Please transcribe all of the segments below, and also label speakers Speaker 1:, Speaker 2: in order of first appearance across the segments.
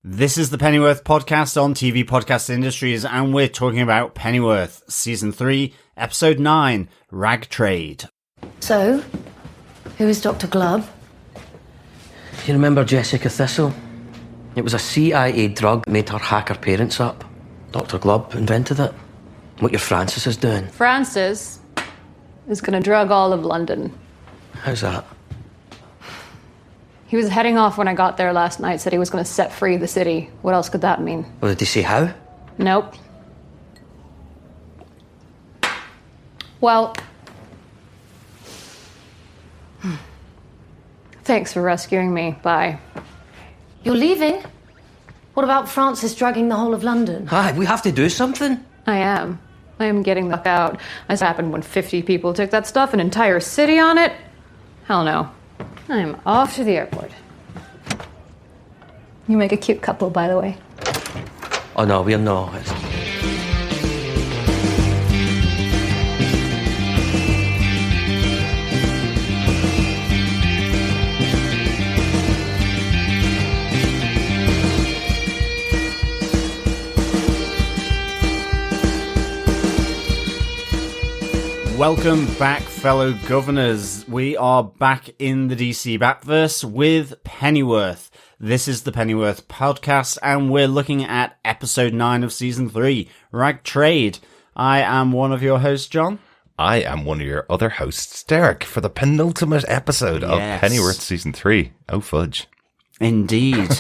Speaker 1: This is the Pennyworth podcast on TV Podcast Industries, and we're talking about Pennyworth, Season 3, Episode 9, Rag Trade.
Speaker 2: So, who is Dr. Glubb?
Speaker 3: You remember Jessica Thistle? It was a CIA drug made her hack her parents up. Dr. Glubb invented it. What your Francis is doing.
Speaker 4: Francis is going to drug all of London.
Speaker 3: How's that?
Speaker 4: He was heading off when I got there last night, said he was going to set free the city. What else could that mean?
Speaker 3: Well, did he say how?
Speaker 4: Nope. Well, thanks for rescuing me. Bye.
Speaker 2: You're leaving? What about Francis drugging the whole of London?
Speaker 3: Aye, we have to do something.
Speaker 4: I am getting the fuck out. As happened when 50 people took that stuff, an entire city on it? Hell no. I'm off to the airport. You make a cute couple, by the way.
Speaker 3: Oh no, we're not.
Speaker 1: Welcome back, fellow governors. We are back in the DC Batverse with Pennyworth. This is the Pennyworth podcast, and we're looking at episode 9 of season 3, Rag Trade. I am one of your hosts, John.
Speaker 5: I am one of your other hosts, Derek, for the penultimate episode of Pennyworth season 3. Oh, fudge.
Speaker 1: Indeed.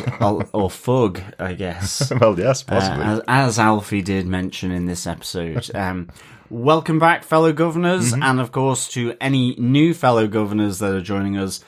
Speaker 1: or fug, I guess.
Speaker 5: Well, yes, possibly.
Speaker 1: As Alfie did mention in this episode. Welcome back, fellow governors, and of course to any new fellow governors that are joining us,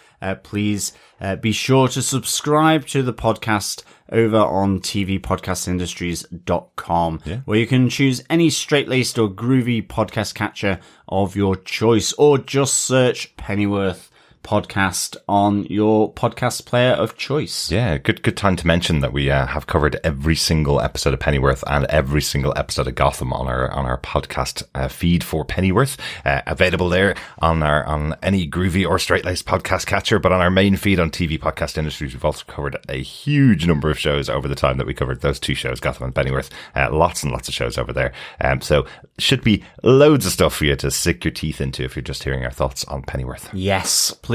Speaker 1: please be sure to subscribe to the podcast over on tvpodcastindustries.com, where you can choose any straight-laced or groovy podcast catcher of your choice, or just search Pennyworth podcast on your podcast player of choice.
Speaker 5: Yeah, good time to mention that we have covered every single episode of Pennyworth and every single episode of Gotham on our podcast feed for Pennyworth, available there on any groovy or straight-laced podcast catcher. But on our main feed on TV Podcast Industries, we've also covered a huge number of shows over the time that we covered those two shows, Gotham and Pennyworth. Lots and lots of shows over there. So should be loads of stuff for you to sink your teeth into if you're just hearing our thoughts on Pennyworth.
Speaker 1: Yes, please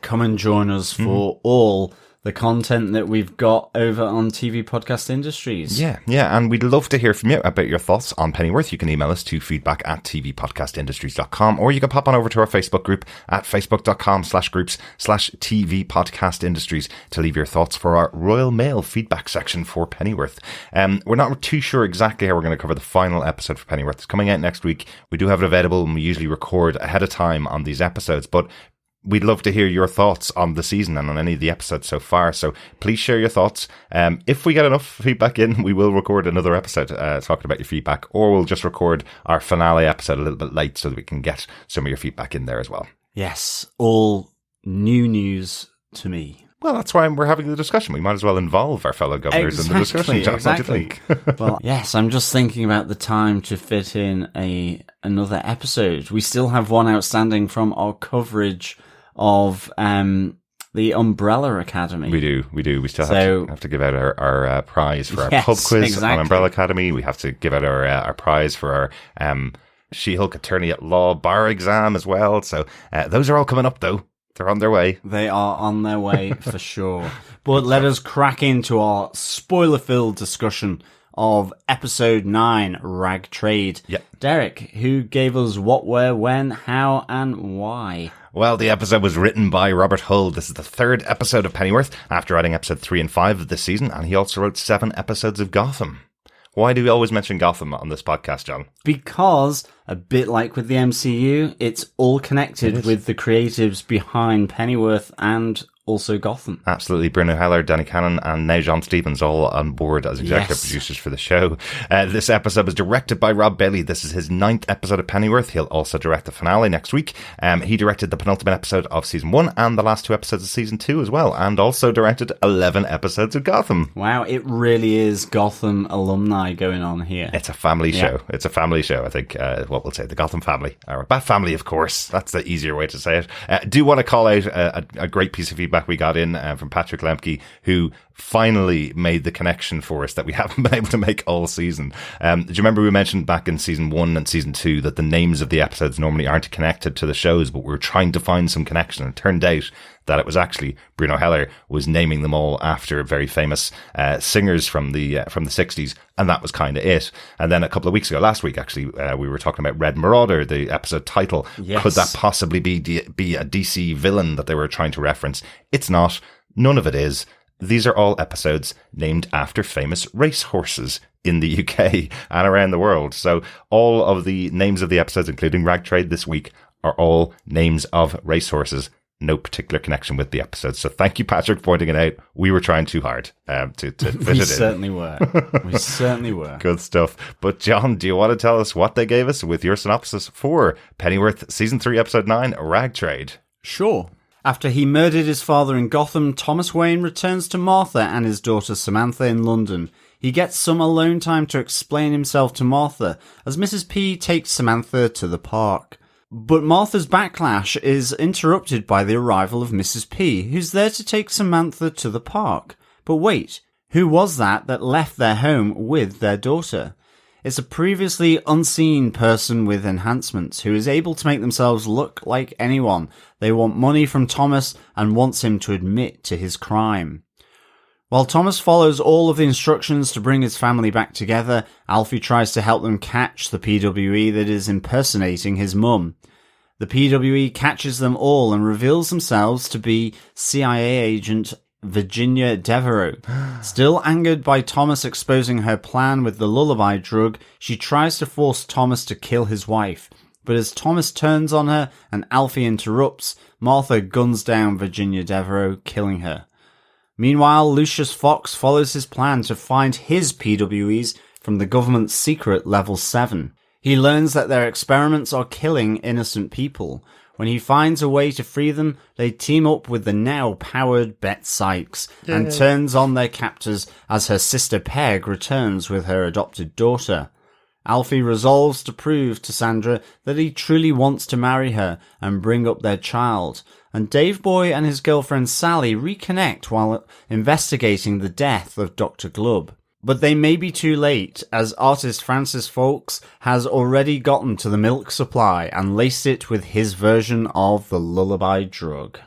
Speaker 1: come and join us for all the content that we've got over on TV Podcast Industries.
Speaker 5: Yeah, and we'd love to hear from you about your thoughts on Pennyworth. You can email us to feedback@tvpodcastindustries.com, or you can pop on over to our Facebook group at facebook.com/groups/tvpodcastindustries to leave your thoughts for our Royal Mail feedback section for Pennyworth. We're not too sure exactly how we're going to cover the final episode for Pennyworth. It's coming out next week. We do have it available, and we usually record ahead of time on these episodes, but we'd love to hear your thoughts on the season and on any of the episodes so far. So please share your thoughts. If we get enough feedback in, we will record another episode talking about your feedback, or we'll just record our finale episode a little bit late so that we can get some of your feedback in there as well.
Speaker 1: Yes, all new news to me.
Speaker 5: Well, that's why we're having the discussion. We might as well involve our fellow governors in the discussion. John,
Speaker 1: exactly.
Speaker 5: What do you think?
Speaker 1: Well, yes, I'm just thinking about the time to fit in another episode. We still have one outstanding from our coverage of the Umbrella Academy.
Speaker 5: We do. We still have to give out our prize for our pub quiz on Umbrella Academy. We have to give out our prize for our She-Hulk Attorney at Law bar exam as well. So those are all coming up, though. They're on their way.
Speaker 1: They are on their way for sure. But let us crack into our spoiler-filled discussion of episode 9, Rag Trade.
Speaker 5: Yep.
Speaker 1: Derek, who gave us what, where, when, how, and why?
Speaker 5: Well, the episode was written by Robert Hull. This is the 3rd episode of Pennyworth, after writing episode 3 and 5 of this season, and he also wrote 7 episodes of Gotham. Why do we always mention Gotham on this podcast, John?
Speaker 1: Because, a bit like with the MCU, it's all connected with the creatives behind Pennyworth and also Gotham.
Speaker 5: Absolutely. Bruno Heller, Danny Cannon, and now John Stevens all on board as executive producers for the show. This episode was directed by Rob Bailey. This is his 9th episode of Pennyworth. He'll also direct the finale next week. He directed the penultimate episode of season 1 and the last 2 episodes of season 2 as well, and also directed 11 episodes of Gotham.
Speaker 1: Wow, it really is Gotham alumni going on here.
Speaker 5: It's a family show. It's a family show, I think. What we'll say, the Gotham family. Or Bat family, of course. That's the easier way to say it. Do want to call out a great piece of feedback we got in from Patrick Lemke, who finally made the connection for us that we haven't been able to make all season. Do you remember we mentioned back in season 1 and season 2 that the names of the episodes normally aren't connected to the shows, but we were trying to find some connection, and it turned out that it was actually Bruno Heller was naming them all after very famous singers from the 60s, and that was kind of it. And then a couple of weeks ago, last week actually, we were talking about Red Marauder, the episode title.
Speaker 1: Yes.
Speaker 5: Could that possibly be a DC villain that they were trying to reference? It's not. None of it is. These are all episodes named after famous racehorses in the UK and around the world. So all of the names of the episodes, including Ragtrade this week, are all names of racehorses. No particular connection with the episodes. So thank you, Patrick, for pointing it out. We were trying too hard to fit it in.
Speaker 1: We certainly were. We certainly were.
Speaker 5: Good stuff. But John, do you want to tell us what they gave us with your synopsis for Pennyworth Season 3, Episode 9, Ragtrade?
Speaker 1: Sure. After he murdered his father in Gotham, Thomas Wayne returns to Martha and his daughter Samantha in London. He gets some alone time to explain himself to Martha, as Mrs. P takes Samantha to the park. But Martha's backlash is interrupted by the arrival of Mrs. P, who's there to take Samantha to the park. But wait, who was that left their home with their daughter? It's a previously unseen person with enhancements who is able to make themselves look like anyone. They want money from Thomas and wants him to admit to his crime. While Thomas follows all of the instructions to bring his family back together, Alfie tries to help them catch the PWE that is impersonating his mum. The PWE catches them all and reveals themselves to be CIA agent Virginia Devereaux. Still angered by Thomas exposing her plan with the lullaby drug, she tries to force Thomas to kill his wife. But as Thomas turns on her and Alfie interrupts, Martha guns down Virginia Devereaux, killing her. Meanwhile, Lucius Fox follows his plan to find his PWEs from the government's secret Level 7. He learns that their experiments are killing innocent people. When he finds a way to free them, they team up with the now-powered Bet Sykes and turns on their captors as her sister Peg returns with her adopted daughter. Alfie resolves to prove to Sandra that he truly wants to marry her and bring up their child, and Dave Boy and his girlfriend Sally reconnect while investigating the death of Dr. Glubb. But they may be too late, as artist Francis Fawkes has already gotten to the milk supply and laced it with his version of the lullaby drug.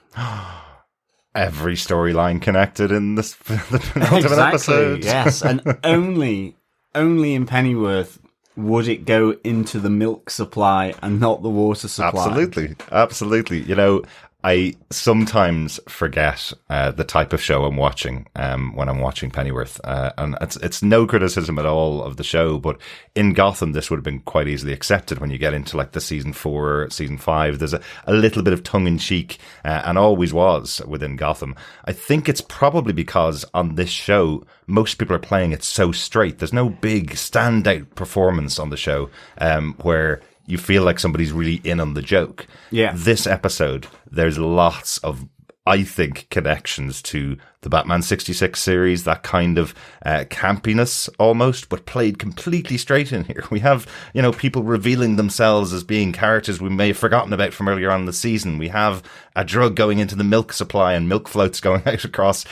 Speaker 5: Every storyline connected in this the penultimate episode.
Speaker 1: Yes, and only in Pennyworth would it go into the milk supply and not the water supply.
Speaker 5: Absolutely. You know, I sometimes forget the type of show I'm watching when I'm watching Pennyworth, and it's no criticism at all of the show, but in Gotham this would have been quite easily accepted. When you get into like the season 4, season 5, there's a little bit of tongue-in-cheek, and always was within Gotham. I think it's probably because on this show most people are playing it so straight. There's no big standout performance on the show where you feel like somebody's really in on the joke.
Speaker 1: Yeah.
Speaker 5: This episode, there's lots of, I think, connections to the Batman 66 series, that kind of campiness almost, but played completely straight in here. We have, you know, people revealing themselves as being characters we may have forgotten about from earlier on in the season. We have a drug going into the milk supply and milk floats going out across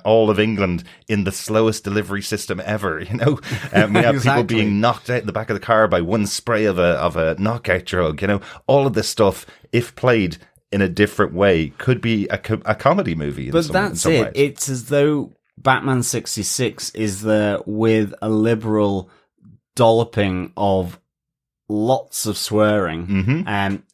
Speaker 5: all of England in the slowest delivery system ever. You know, we have people being knocked out in the back of the car by one spray of a knockout drug. You know, all of this stuff, if played in a different way, could be a comedy movie.
Speaker 1: But that's it. Ways. It's as though Batman 66 is there with a liberal dolloping of lots of swearing,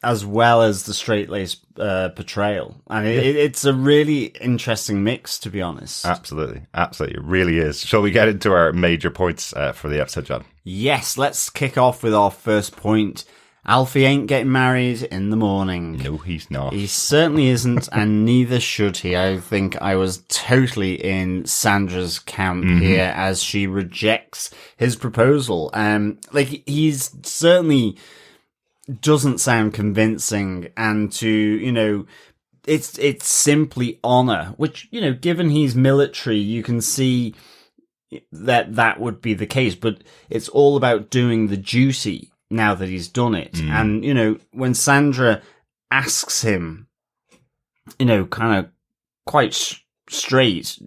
Speaker 1: as well as the straight-laced portrayal. And it's a really interesting mix, to be honest.
Speaker 5: Absolutely. It really is. Shall we get into our major points for the episode, John?
Speaker 1: Yes, let's kick off with our first point. Alfie ain't getting married in the morning.
Speaker 5: No, he's not.
Speaker 1: He certainly isn't, and neither should he. I think I was totally in Sandra's camp here as she rejects his proposal. He's certainly doesn't sound convincing, and to, you know, it's simply honor, which, you know, given he's military, you can see that would be the case, but it's all about doing the duty now that he's done it. And, you know, when Sandra asks him, you know, kind of quite straight,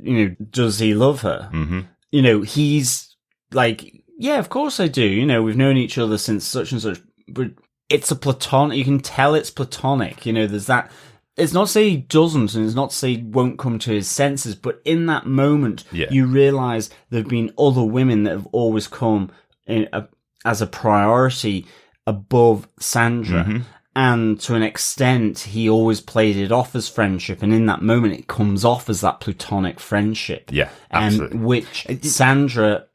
Speaker 1: does he love her? Mm-hmm. He's like, yeah, of course I do. We've known each other since such and such, but it's a platonic, you can tell it's platonic. There's that. It's not to say he doesn't, and it's not to say he won't come to his senses, but in that moment, you realise there have been other women that have always come as a priority above Sandra. Mm-hmm. And to an extent, he always played it off as friendship, and in that moment, it comes off as that platonic friendship.
Speaker 5: Yeah, absolutely.
Speaker 1: Which Sandra,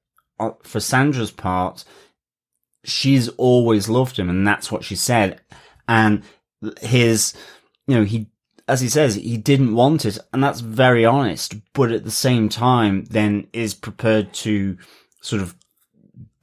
Speaker 1: for Sandra's part, she's always loved him, and that's what she said. And his, he, as he says, he didn't want it, and that's very honest, but at the same time, then is prepared to sort of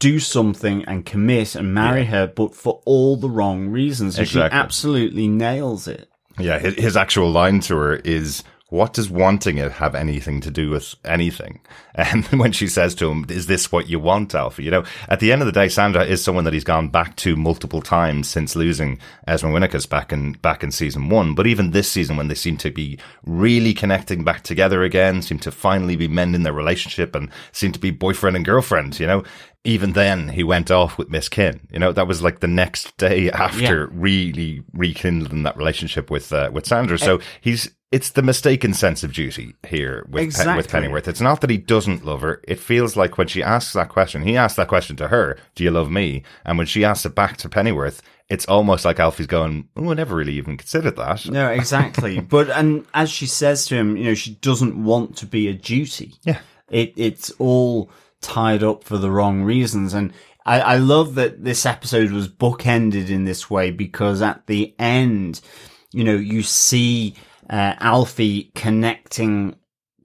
Speaker 1: do something and commit and marry her, but for all the wrong reasons. And she absolutely nails it.
Speaker 5: Yeah, his actual line to her is, what does wanting it have anything to do with anything? And when she says to him, is this what you want, Alfie? At the end of the day, Sandra is someone that he's gone back to multiple times since losing Esme Winnicus back in season 1. But even this season, when they seem to be really connecting back together again, seem to finally be mending their relationship and seem to be boyfriend and girlfriend, even then he went off with Miss Kin. That was like the next day after really rekindling that relationship with Sandra. So it's the mistaken sense of duty here with Pennyworth. It's not that he doesn't love her. It feels like when she asks that question, he asked that question to her, do you love me? And when she asks it back to Pennyworth, it's almost like Alfie's going, oh, I never really even considered that.
Speaker 1: No, exactly. And as she says to him, she doesn't want to be a duty.
Speaker 5: Yeah.
Speaker 1: It's all tied up for the wrong reasons. And I love that this episode was bookended in this way, because at the end, you see Alfie connecting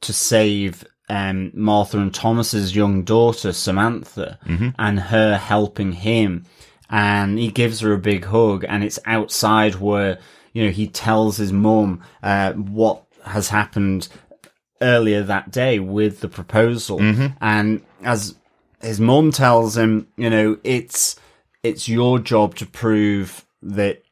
Speaker 1: to save Martha and Thomas's young daughter, Samantha, and her helping him. And he gives her a big hug, and it's outside where, he tells his mum what has happened earlier that day with the proposal. And as his mum tells him, it's your job to prove that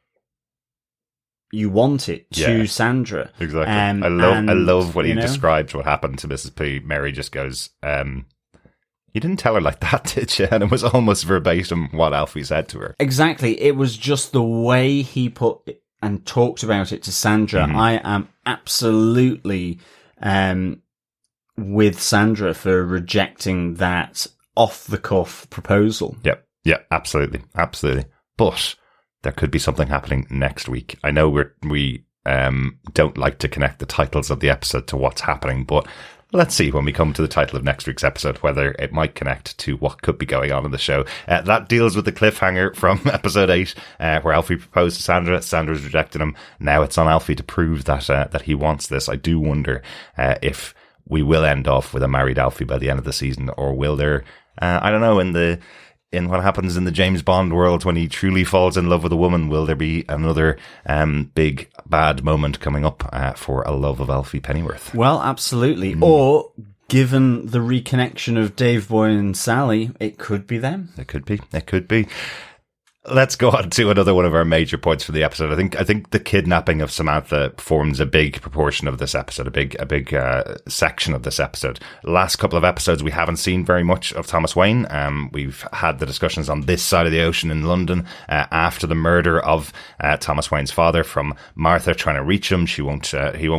Speaker 1: you want it to Sandra.
Speaker 5: Exactly. I love when he describes what happened to Mrs. P. Mary just goes, you didn't tell her like that, did you? And it was almost verbatim what Alfie said to her.
Speaker 1: Exactly. It was just the way he put it and talked about it to Sandra. I am absolutely with Sandra for rejecting that off-the-cuff proposal.
Speaker 5: Yeah, absolutely. But there could be something happening next week. I know we don't like to connect the titles of the episode to what's happening, but let's see when we come to the title of next week's episode whether it might connect to what could be going on in the show. That deals with the cliffhanger from episode 8, where Alfie proposed to Sandra. Sandra's rejected him. Now it's on Alfie to prove that he wants this. I do wonder if we will end off with a married Alfie by the end of the season, or will there, I don't know, in what happens in the James Bond world when he truly falls in love with a woman, will there be another big bad moment coming up for a love of Alfie Pennyworth?
Speaker 1: Well, absolutely. Or, given the reconnection of Dave Boy and Sally, it could be them.
Speaker 5: It could be. Let's go on to another one of our major points for the episode. I think the kidnapping of Samantha forms a big proportion of this episode, a big section of this episode. Last couple of episodes, we haven't seen very much of Thomas Wayne. We've had the discussions on this side of the ocean in London after the murder of Thomas Wayne's father, from Martha trying to reach him. He won't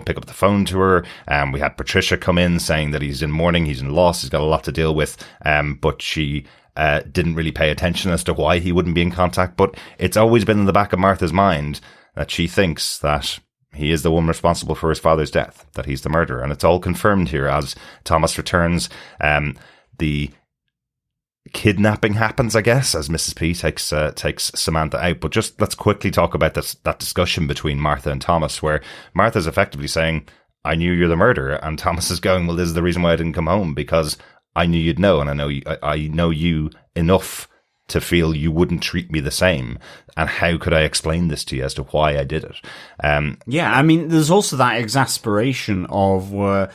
Speaker 5: pick up the phone to her. We had Patricia come in saying that he's in mourning, he's in loss, he's got a lot to deal with, but she didn't really pay attention as to why he wouldn't be in contact. But it's always been in the back of Martha's mind that she thinks that he is the one responsible for his father's death, that he's the murderer. And it's all confirmed here as Thomas returns. The kidnapping happens, I guess, as Mrs. P takes Samantha out. But just let's quickly talk about that discussion between Martha and Thomas, where Martha's effectively saying, I knew you're the murderer. And Thomas is going, well, this is the reason why I didn't come home, because I knew you'd know, and I know you enough to feel you wouldn't treat me the same. And how could I explain this to you as to why I did it?
Speaker 1: Yeah, I mean, there's also that exasperation of where,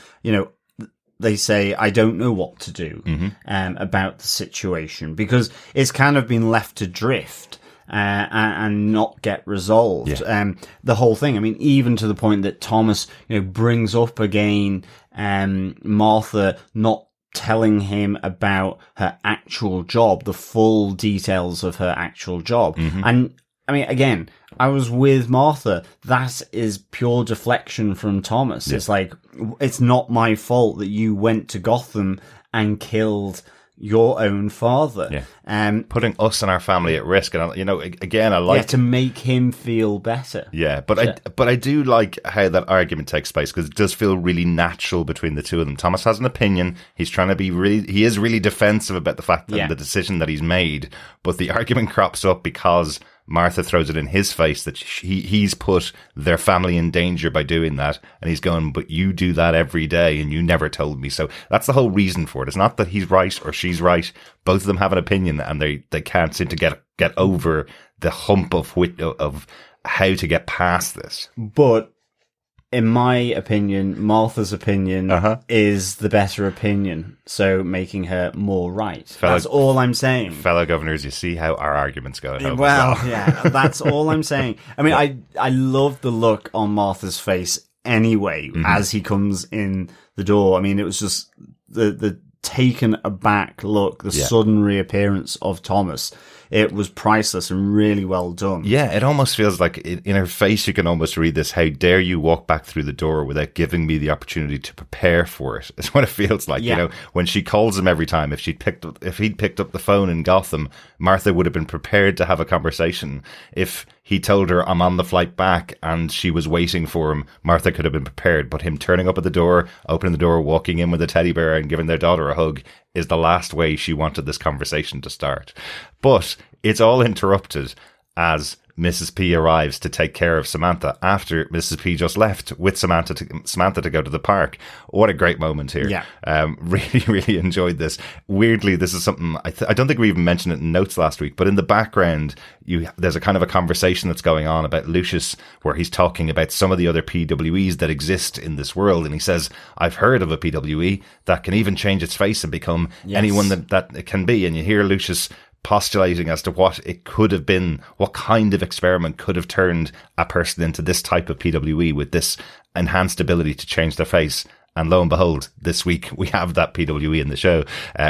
Speaker 1: they say, I don't know what to do about the situation, because it's kind of been left to drift. and not get resolved.
Speaker 5: Yeah.
Speaker 1: The whole thing, I mean, even to the point that Thomas, brings up again, Martha not telling him about her actual job, the full details of her actual job. And I mean, again, I was with Martha. That is pure deflection from Thomas. Yeah. It's like, it's not my fault that you went to Gotham and killed your own father.
Speaker 5: Yeah. Putting us and our family at risk. And, again, I like...
Speaker 1: to make him feel better.
Speaker 5: Yeah, but I do like how that argument takes place, because it does feel really natural between the two of them. Thomas has an opinion. He's trying to be he is really defensive about the fact that the decision that he's made, but the argument crops up because Martha throws it in his face that he's put their family in danger by doing that. And he's going, but you do that every day and you never told me. So that's the whole reason for it. It's not that he's right or she's right. Both of them have an opinion, and they can't seem to get over the hump of how to get past this.
Speaker 1: But in my opinion, Martha's opinion is the better opinion, so making her more right. That's all I'm saying.
Speaker 5: Fellow governors, you see how our arguments go.
Speaker 1: Well, yeah, that's all I'm saying. I mean, I love the look on Martha's face anyway as he comes in the door. I mean, it was just the taken aback look, the sudden reappearance of Thomas. It was priceless and really well done.
Speaker 5: Yeah, it almost feels like in her face you can almost read this, how dare you walk back through the door without giving me the opportunity to prepare for it. It's what it feels like, when she calls him every time. If he'd picked up the phone in Gotham, Martha would have been prepared to have a conversation. If he told her, I'm on the flight back, and she was waiting for him, Martha could have been prepared. But him turning up at the door, opening the door, walking in with a teddy bear and giving their daughter a hug is the last way she wanted this conversation to start. But it's all interrupted as Mrs. P arrives to take care of Samantha after Mrs. P just left with Samantha to go to the park. What a great moment here.
Speaker 1: Yeah.
Speaker 5: Really, really enjoyed this. Weirdly, this is something, I don't think we even mentioned it in notes last week, but in the background, there's a kind of a conversation that's going on about Lucius, where he's talking about some of the other PWEs that exist in this world. And he says, I've heard of a PWE that can even change its face and become anyone that it can be. And you hear Lucius postulating as to what it could have been, what kind of experiment could have turned a person into this type of PWE with this enhanced ability to change their face. And lo and behold, this week we have that PWE in the show.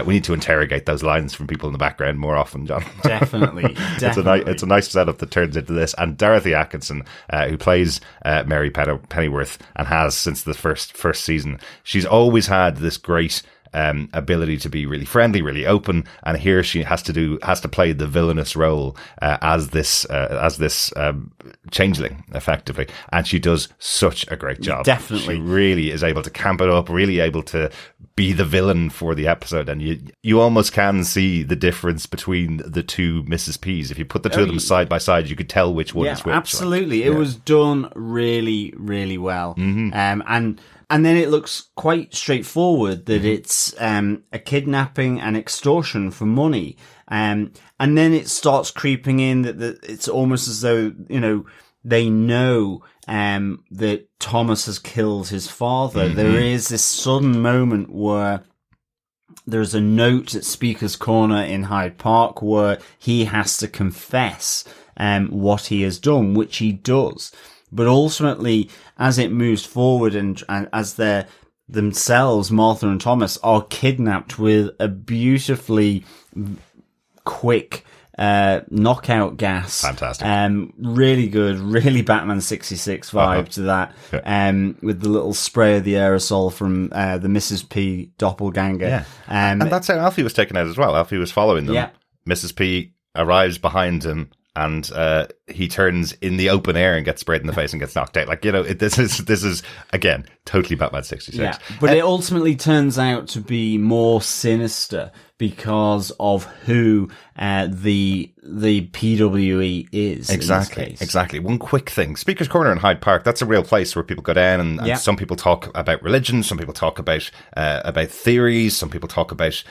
Speaker 5: We need to interrogate those lines from people in the background more often, John.
Speaker 1: Definitely.
Speaker 5: It's a nice setup that turns into this. And Dorothy Atkinson, who plays Mary Pennyworth and has since the first season, she's always had this great ability to be really friendly, really open, and here she has to play the villainous role as this changeling, effectively, and she does such a great job.
Speaker 1: Definitely,
Speaker 5: she really is able to camp it up, really able to be the villain for the episode, and you almost can see the difference between the two Mrs. P's. If you put the two of them side by side, you could tell which one is which.
Speaker 1: Absolutely, it was done really, really well, And then it looks quite straightforward that it's a kidnapping and extortion for money. And then it starts creeping in that it's almost as though, they know that Thomas has killed his father. There is this sudden moment where there's a note at Speaker's Corner in Hyde Park where he has to confess what he has done, which he does. But ultimately, as it moves forward and as they're themselves, Martha and Thomas, are kidnapped with a beautifully quick knockout gas.
Speaker 5: Fantastic.
Speaker 1: Really good, really Batman 66 vibe to that. With the little spray of the aerosol from the Mrs. P doppelganger.
Speaker 5: Yeah. And that's how Alfie was taken out as well. Alfie was following them.
Speaker 1: Yeah.
Speaker 5: Mrs. P arrives behind him, and he turns in the open air and gets sprayed in the face and gets knocked out. Like, this is again totally Batman 66.
Speaker 1: Yeah, but it ultimately turns out to be more sinister because of who the PWE is.
Speaker 5: Exactly. One quick thing: Speaker's Corner in Hyde Park. That's a real place where people go down, and some people talk about religion, some people talk about theories, some people talk about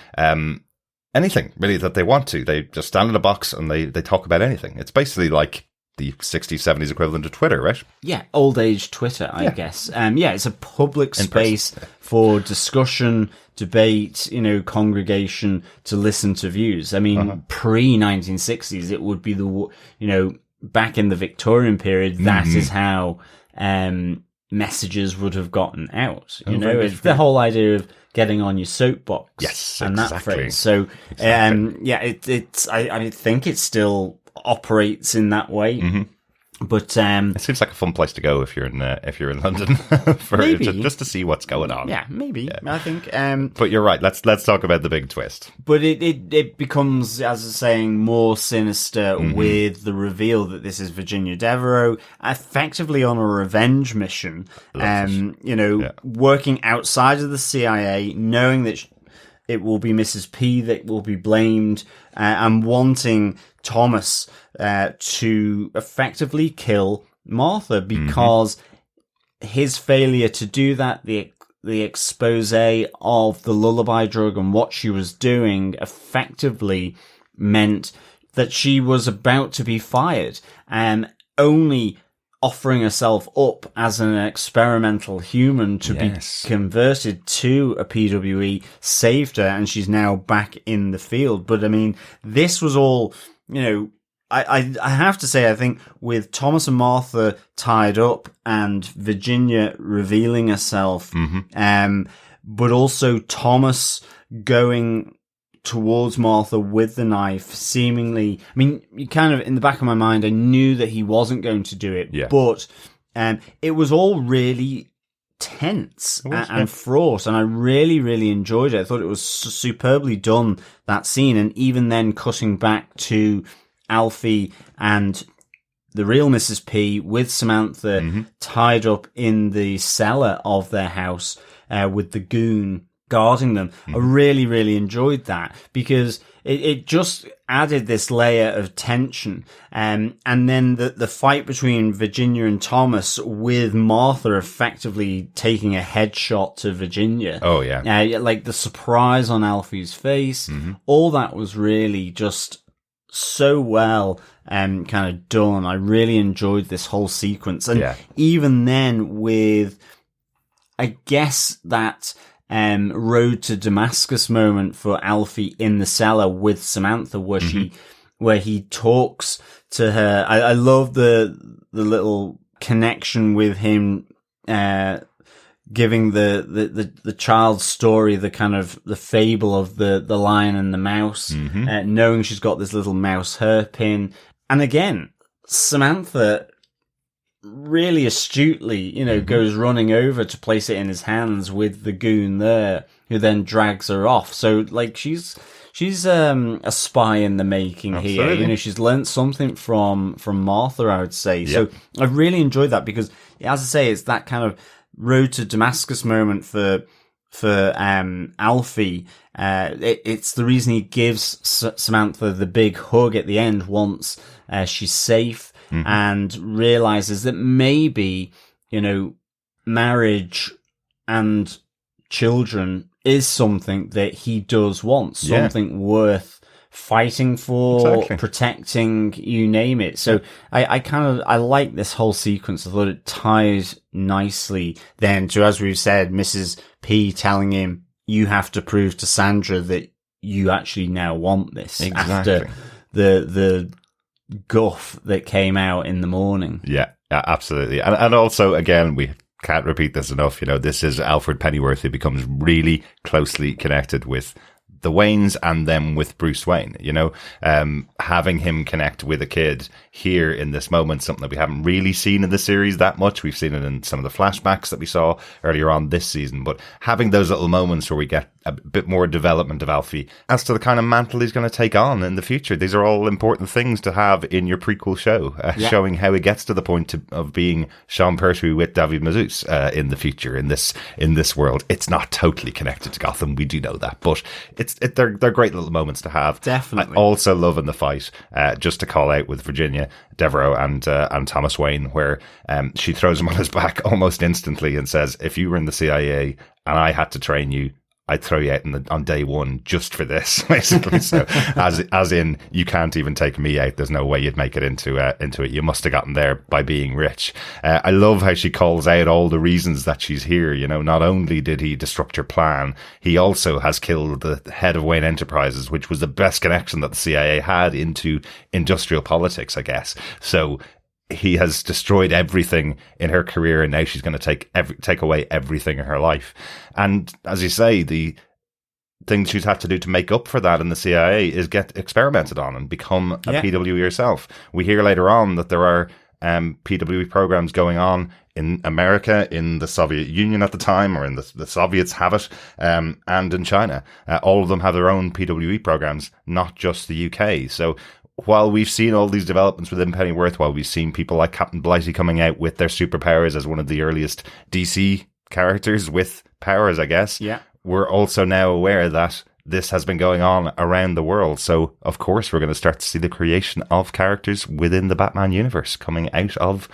Speaker 5: anything really that they want to. They just stand in a box and they talk about anything. It's basically like the 60s, 70s equivalent of Twitter, right?
Speaker 1: Yeah, old age Twitter, I guess. It's a public space for discussion, debate, congregation to listen to views. I mean, pre-1960s, it would be back in the Victorian period, that is how messages would have gotten out. It's the whole idea of getting on your soapbox.
Speaker 5: Yes,
Speaker 1: and
Speaker 5: exactly.
Speaker 1: that phrase. So, I think it still operates in that way. But
Speaker 5: it seems like a fun place to go if you're in London for just to see what's going on.
Speaker 1: Yeah, maybe. Yeah. I think.
Speaker 5: But you're right. Let's talk about the big twist.
Speaker 1: But it becomes, as I was saying, more sinister with the reveal that this is Virginia Devereaux, effectively on a revenge mission. Working outside of the CIA, knowing that it will be Mrs. P that will be blamed, and wanting Thomas to effectively kill Martha because his failure to do that, the expose of the lullaby drug and what she was doing effectively meant that she was about to be fired, and only offering herself up as an experimental human to be converted to a PWE saved her, and she's now back in the field. But I mean, this was all, I have to say, I think with Thomas and Martha tied up and Virginia revealing herself, but also Thomas going towards Martha with the knife, seemingly, I mean, you kind of, in the back of my mind, I knew that he wasn't going to do it, but it was all really tense and fraught, and I really, really enjoyed it. I thought it was superbly done, that scene, and even then cutting back to Alfie and the real Mrs. P with Samantha tied up in the cellar of their house with the goon guarding them. I really, really enjoyed that because it just added this layer of tension. And then the fight between Virginia and Thomas with Martha effectively taking a headshot to Virginia.
Speaker 5: Oh, yeah.
Speaker 1: Like the surprise on Alfie's face, all that was really just so well kind of done. I really enjoyed this whole sequence. And even then with, I guess, that road to Damascus moment for Alfie in the cellar with Samantha, where he talks to her. I love the little connection with him giving the child's story, the kind of the fable of the lion and the mouse, knowing she's got this little mouse hairpin. And again, Samantha really astutely, goes running over to place it in his hands with the goon there, who then drags her off. So, like, she's a spy in the making. Absolutely. Here. She's learnt something from Martha, I would say. Yep. So I really enjoyed that because, as I say, it's that kind of road to Damascus moment for Alfie. It's the reason he gives Samantha the big hug at the end once she's safe. And realizes that maybe, marriage and children is something that he does want, something worth fighting for, protecting, you name it. So I like this whole sequence. I thought it ties nicely then to, as we've said, Mrs. P telling him, you have to prove to Sandra that you actually now want this after the guff that came out in the morning.
Speaker 5: Yeah, absolutely. And also, again, we can't repeat this enough. This is Alfred Pennyworth, who becomes really closely connected with the Waynes and then with Bruce Wayne, having him connect with a kid here in this moment, something that we haven't really seen in the series that much. We've seen it in some of the flashbacks that we saw earlier on this season, but having those little moments where we get a bit more development of Alfie as to the kind of mantle he's going to take on in the future. These are all important things to have in your prequel show, showing how he gets to the point of being Sean Pertwee with David Mazouz in the future, in this world. It's not totally connected to Gotham, we do know that, but they're great little moments to have.
Speaker 1: Definitely.
Speaker 5: I also love in the fight, just to call out with Virginia Devereaux and Thomas Wayne, where she throws him on his back almost instantly and says, if you were in the CIA and I had to train you, I'd throw you out on day one just for this, basically. So, as in, you can't even take me out. There's no way you'd make it into it. You must have gotten there by being rich. I love how she calls out all the reasons that she's here. You know, not only did he disrupt your plan, he also has killed the head of Wayne Enterprises, which was the best connection that the CIA had into industrial politics, I guess. So, he has destroyed everything in her career, and now she's going to take away everything in her life. And as you say, the thing she's had to do to make up for that in the CIA is get experimented on and become a PWE herself. We hear later on that there are PWE programs going on in America, in the Soviet Union at the time, or in the Soviets have it, and in China. All of them have their own PWE programs, not just the UK. So while we've seen all these developments within Pennyworth, while we've seen people like Captain Blighty coming out with their superpowers as one of the earliest DC characters with powers, I guess, we're also now aware that this has been going on around the world. So, of course, we're going to start to see the creation of characters within the Batman universe coming out of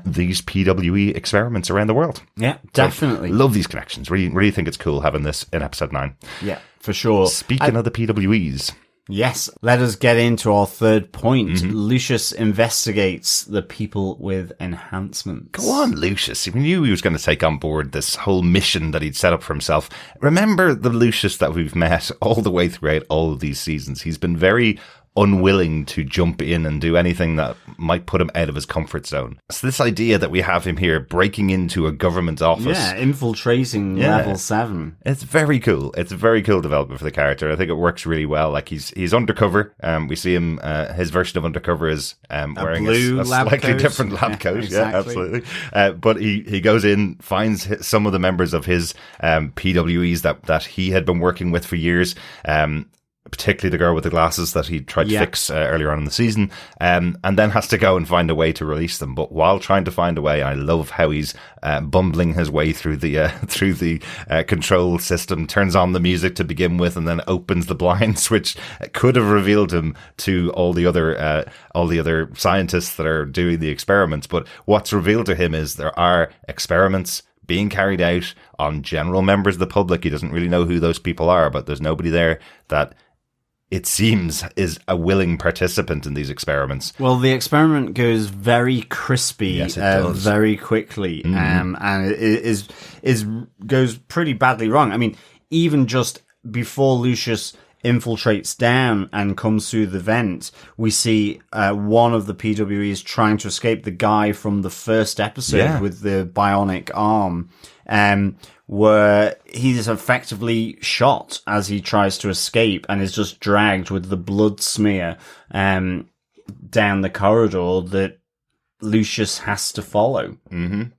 Speaker 5: these PWE experiments around the world.
Speaker 1: Yeah, definitely.
Speaker 5: So, love these connections. Really think it's cool having this in episode 9.
Speaker 1: Yeah, for sure.
Speaker 5: Speaking of the PWEs...
Speaker 1: Yes, let us get into our third point. Lucius investigates the people with enhancements.
Speaker 5: Go on, Lucius. He knew he was going to take on board this whole mission that he'd set up for himself. Remember the Lucius that we've met all the way throughout all of these seasons. He's been very unwilling to jump in and do anything that might put him out of his comfort zone. So this idea that we have him here breaking into a government office.
Speaker 1: Yeah, infiltrating level 7.
Speaker 5: It's very cool. It's a very cool development for the character. I think it works really well. Like he's undercover. We see him, his version of undercover is wearing a slightly different lab coat. Exactly. Yeah, absolutely. But he goes in, finds some of the members of his PWEs that he had been working with for years. Particularly the girl with the glasses that he tried to fix earlier on in the season, and then has to go and find a way to release them. But while trying to find a way, I love how he's bumbling his way through the control system, turns on the music to begin with, and then opens the blinds, which could have revealed him to all the other scientists that are doing the experiments. But what's revealed to him is there are experiments being carried out on general members of the public. He doesn't really know who those people are, but there's nobody there that it seems is a willing participant in these experiments.
Speaker 1: Well, the experiment goes very crispy, very quickly, and it goes pretty badly wrong. I mean, even just before Lucius infiltrates down and comes through the vent, we see one of the PWEs trying to escape, the guy from the first episode with the bionic arm, where he's effectively shot as he tries to escape and is just dragged with the blood smear down the corridor that Lucius has to follow.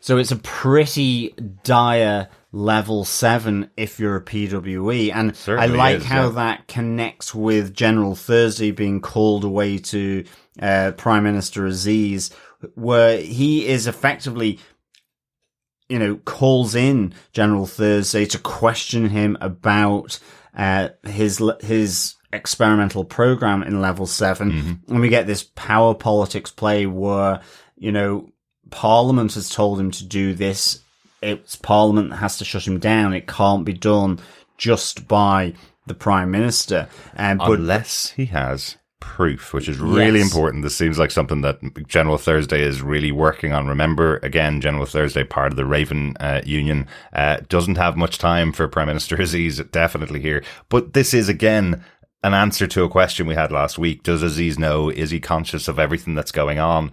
Speaker 1: So it's a pretty dire level 7 if you're a PWE, and I like how that connects with General Thursday being called away to Prime Minister Aziz, where he is effectively, calls in General Thursday to question him about his experimental program in level 7. And we get this power politics play where, Parliament has told him to do this. It's Parliament that has to shut him down. It can't be done just by the Prime Minister.
Speaker 5: Unless he has proof, which is really important. This seems like something that General Thursday is really working on. Remember, again, General Thursday, part of the Raven Union, doesn't have much time for Prime Minister Aziz, definitely here. But this is, again, an answer to a question we had last week. Does Aziz know? Is he conscious of everything that's going on?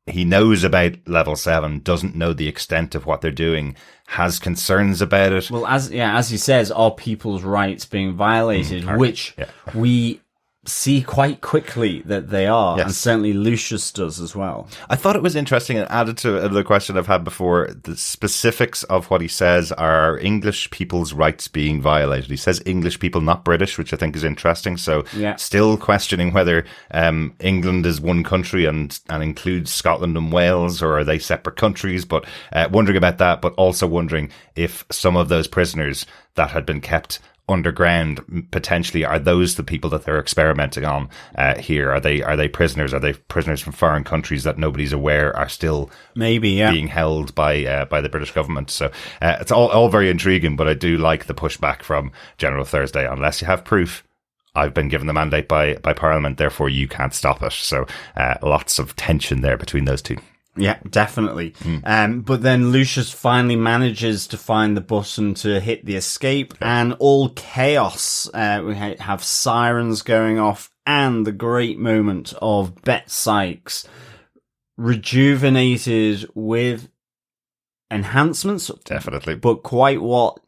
Speaker 5: He knows about level 7, doesn't know the extent of what they're doing, has concerns about it.
Speaker 1: Well, as he says, are people's rights being violated, which we see quite quickly that they are, and certainly Lucius does as well.
Speaker 5: I thought it was interesting and added to another question I've had before. The specifics of what he says are English people's rights being violated. He says English people, not British, which I think is interesting. So still questioning whether England is one country and includes Scotland and Wales, or are they separate countries, but wondering about that, but also wondering if some of those prisoners that had been kept underground potentially. Are those the people that they're experimenting on here? Are they prisoners? Are they prisoners from foreign countries that nobody's aware are still being held by the British government? So it's all very intriguing, but I do like the pushback from General Thursday. Unless you have proof, I've been given the mandate by Parliament, therefore you can't stop it. So lots of tension there between those two.
Speaker 1: Yeah, definitely. But then Lucius finally manages to find the button to hit the escape, and all chaos. We have sirens going off, and the great moment of Bet Sykes rejuvenated with enhancements.
Speaker 5: Definitely.
Speaker 1: But quite what?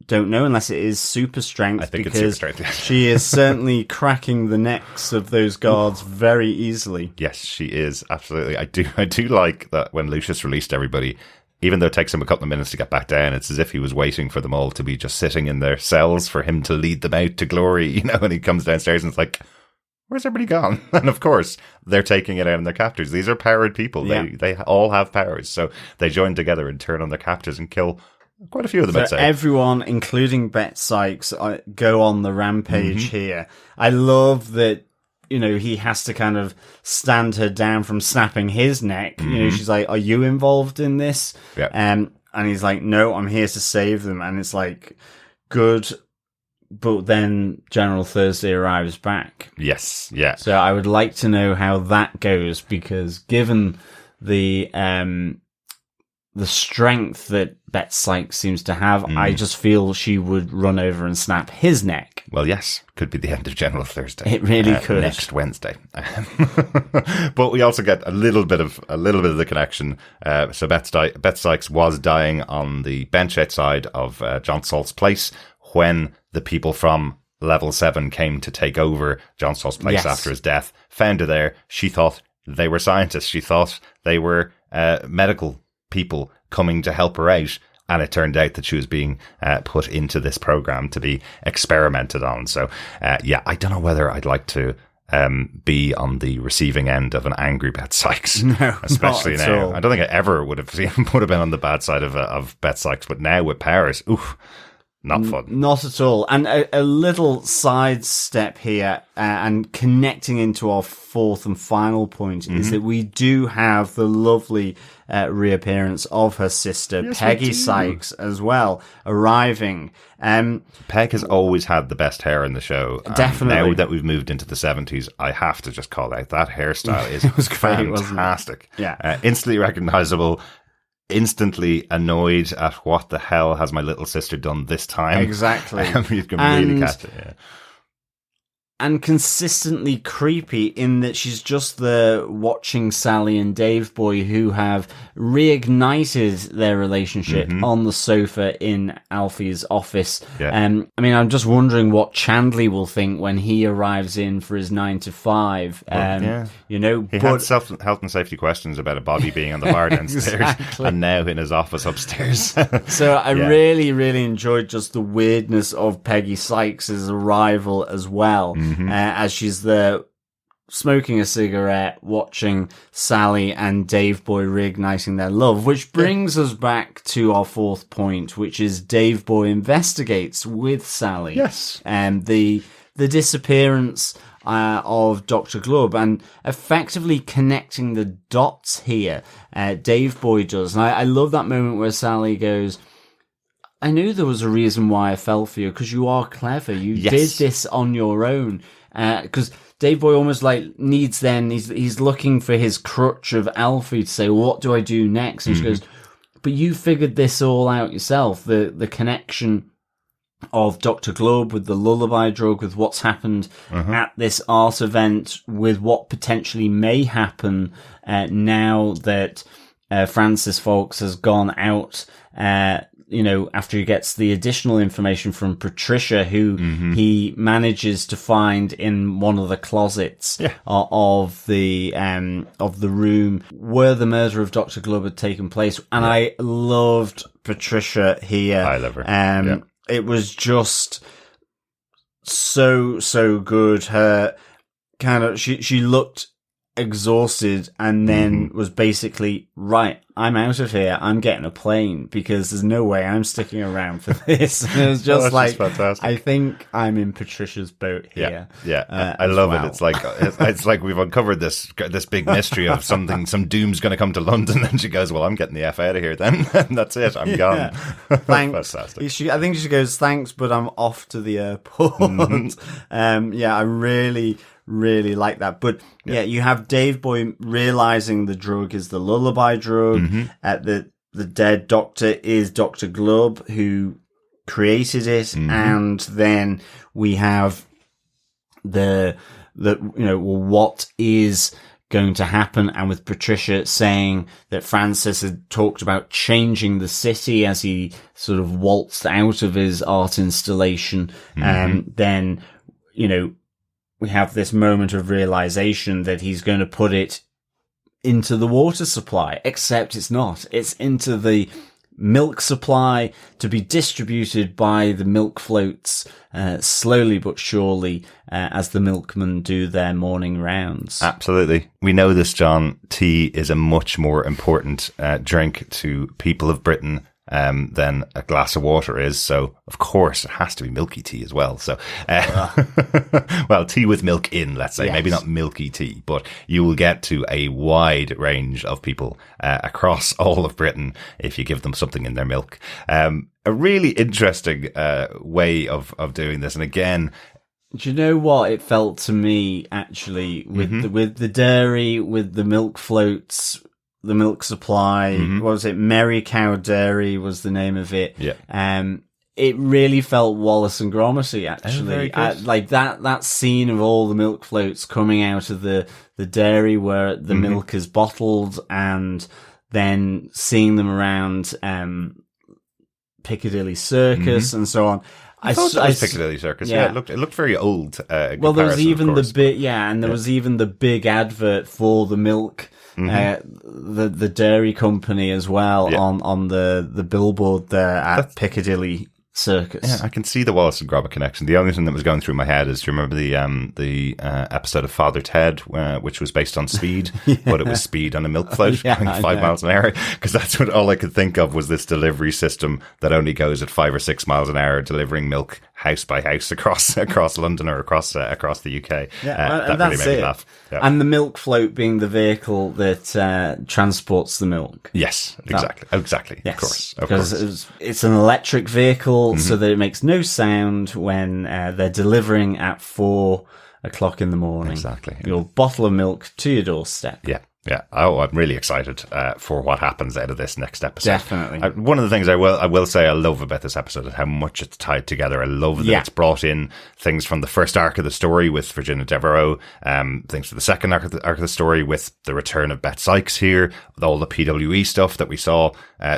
Speaker 1: Don't know, unless it is super strength.
Speaker 5: I think
Speaker 1: because
Speaker 5: it's super strength.
Speaker 1: she is certainly cracking the necks of those guards very easily.
Speaker 5: Yes, she is. Absolutely. I do like that when Lucius released everybody, even though it takes him a couple of minutes to get back down, it's as if he was waiting for them all to be just sitting in their cells for him to lead them out to glory, and he comes downstairs and it's like, where's everybody gone? And of course, they're taking it out on their captors. These are powered people. Yeah. They all have powers. So they join together and turn on their captors and kill quite a few of them, I'd say.
Speaker 1: Everyone, including Bet Sykes, go on the rampage here. I love that, he has to kind of stand her down from snapping his neck. She's like, are you involved in this?
Speaker 5: Yeah.
Speaker 1: And he's like, no, I'm here to save them. And it's like, good. But then General Thursday arrives back.
Speaker 5: Yes, yeah.
Speaker 1: So I would like to know how that goes, because given the strength that Bet Sykes seems to have, I just feel she would run over and snap his neck.
Speaker 5: Well, yes, could be the end of General Thursday.
Speaker 1: It really could.
Speaker 5: Next Wednesday. But we also get a little bit of the connection. So Bet Sykes was dying on the bench outside of John Salt's place when the people from Level 7 came to take over John Salt's place after his death. Found her there. She thought they were scientists. She thought they were medical people coming to help her out, and it turned out that she was being put into this program to be experimented on. So I don't know whether I'd like to be on the receiving end of an angry Bet Sykes.
Speaker 1: No,
Speaker 5: especially
Speaker 1: not at
Speaker 5: now.
Speaker 1: all.
Speaker 5: I don't think I ever would have been on the bad side of Bet Sykes, but now with powers, not fun.
Speaker 1: Not at all. And a little sidestep here, and connecting into our fourth and final point, is that we do have the lovely reappearance of her sister, Peggy Sykes, as well, arriving.
Speaker 5: Peg has always had the best hair in the show.
Speaker 1: Definitely.
Speaker 5: Now that we've moved into the 70s, I have to just call out that hairstyle is
Speaker 1: was great,
Speaker 5: fantastic.
Speaker 1: Yeah.
Speaker 5: Instantly recognizable. Instantly annoyed at what the hell has my little sister done this time.
Speaker 1: Exactly.
Speaker 5: You can really catch it. Yeah.
Speaker 1: And consistently creepy in that she's just there watching Sally and Dave Boy, who have reignited their relationship on the sofa in Alfie's office.
Speaker 5: Yeah.
Speaker 1: I'm just wondering what Chandley will think when he arrives in for his 9 to 5.
Speaker 5: He had health and safety questions about a body being on the bar downstairs,
Speaker 1: Exactly.
Speaker 5: and now in his office upstairs.
Speaker 1: So I really, really enjoyed just the weirdness of Peggy Sykes' arrival as well. As she's there smoking a cigarette, watching Sally and Dave Boy reigniting their love, which brings us back to our fourth point, which is Dave Boy investigates with Sally.
Speaker 5: Yes.
Speaker 1: And the disappearance of Dr. Glubb, and effectively connecting the dots here. Dave Boy does. And I love that moment where Sally goes, I knew there was a reason why I fell for you, because you are clever. You did this on your own. Because Dave Boy almost needs he's looking for his crutch of Alfie to say, what do I do next? And she goes, but you figured this all out yourself. The connection of Dr. Glubb with the lullaby drug, with what's happened at this art event, with what potentially may happen now that Francis Fawkes has gone out, after he gets the additional information from Patricia, who he manages to find in one of the closets of the room where the murder of Dr. Glubb had taken place. And I loved Patricia here.
Speaker 5: I love her.
Speaker 1: It was just so good. Her kind of, she looked exhausted and then was basically, right, I'm out of here. I'm getting a plane because there's no way I'm sticking around for this. And it was just
Speaker 5: that's just fantastic.
Speaker 1: I think I'm in Patricia's boat here.
Speaker 5: Yeah. I love it. It's like we've uncovered this big mystery of some doom's going to come to London, and she goes, well, I'm getting the F out of here then. And that's it. I'm gone.
Speaker 1: Thanks.
Speaker 5: Fantastic.
Speaker 1: I think she goes, thanks, but I'm off to the airport. I really like that. But you have Dave Boy realizing the drug is the lullaby drug. The dead doctor is Dr. Glubb, who created it. And then we have what is going to happen, and with Patricia saying that Francis had talked about changing the city as he sort of waltzed out of his art installation. Then, we have this moment of realization that he's going to put it into the water supply, except it's not. It's into the milk supply to be distributed by the milk floats, slowly but surely, as the milkmen do their morning rounds.
Speaker 5: Absolutely. We know this, John. Tea is a much more important drink to people of Britain than a glass of water is. So, of course, it has to be milky tea as well. So, well, tea with milk in, let's say. Yes. Maybe not milky tea, but you will get to a wide range of people across all of Britain if you give them something in their milk. A really interesting way of doing this. And again,
Speaker 1: do you know what it felt to me, actually, with the dairy, with the milk floats, the milk supply, what was it? Merry Cow Dairy was the name of it.
Speaker 5: Yeah.
Speaker 1: It really felt Wallace and Gromity, actually. Like that scene of all the milk floats coming out of the dairy where the milk is bottled, and then seeing them around Piccadilly Circus and so on.
Speaker 5: I thought that was Piccadilly Circus. Yeah, it looked very old.
Speaker 1: Well, there was even was even the big advert for the milk. The dairy company as well on the billboard there at Piccadilly Circus.
Speaker 5: Yeah, I can see the Wallace and Gromit connection. The only thing that was going through my head is, do you remember the episode of Father Ted, which was based on speed, but it was speed on a milk float going 5 miles an hour? Because that's what all I could think of was this delivery system that only goes at 5 or 6 miles an hour, delivering milk house by house across London or across the UK. That really made me laugh. Yeah.
Speaker 1: And the milk float being the vehicle that transports the milk.
Speaker 5: Yes, exactly.
Speaker 1: Yes, of course. It's an electric vehicle, so that it makes no sound when they're delivering at 4 o'clock in the morning.
Speaker 5: Exactly.
Speaker 1: Your bottle of milk to your doorstep.
Speaker 5: Yeah. Oh, I'm really excited for what happens out of this next episode.
Speaker 1: Definitely.
Speaker 5: One of the things I will say I love about this episode is how much it's tied together. I love that it's brought in things from the first arc of the story with Virginia Devereaux, things from the second arc of the story with the return of Bette Sykes here, with all the PWE stuff that we saw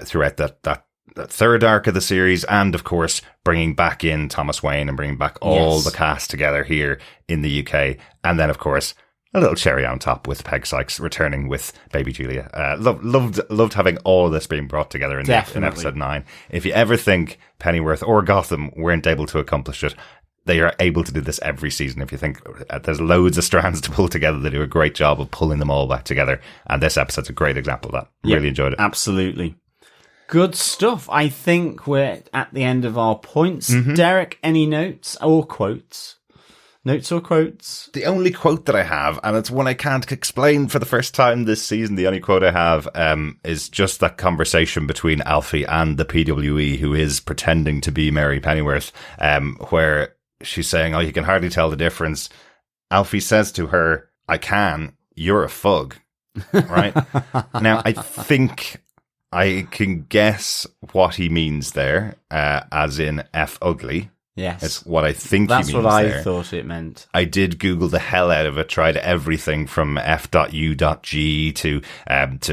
Speaker 5: throughout that third arc of the series, and of course bringing back in Thomas Wayne and bringing back all the cast together here in the UK, and then of course a little cherry on top with Peg Sykes returning with baby Julia. Loved having all this being brought together in episode 9. If you ever think Pennyworth or Gotham weren't able to accomplish it, they are able to do this every season. If you think there's loads of strands to pull together, they do a great job of pulling them all back together. And this episode's a great example of that. Really enjoyed it.
Speaker 1: Absolutely. Good stuff. I think we're at the end of our points. Derek, any notes or quotes? Notes or quotes?
Speaker 5: The only quote that I have, and it's one I can't explain for the first time this season, the only quote I have is just that conversation between Alfie and the PWE, who is pretending to be Mary Pennyworth, where she's saying, oh, you can hardly tell the difference. Alfie says to her, I can, you're a fug. Right? Now, I think I can guess what he means there, as in F ugly.
Speaker 1: Yes.
Speaker 5: It's what I think he means there.
Speaker 1: That's what I thought it meant.
Speaker 5: I did Google the hell out of it, tried everything from f.u.g to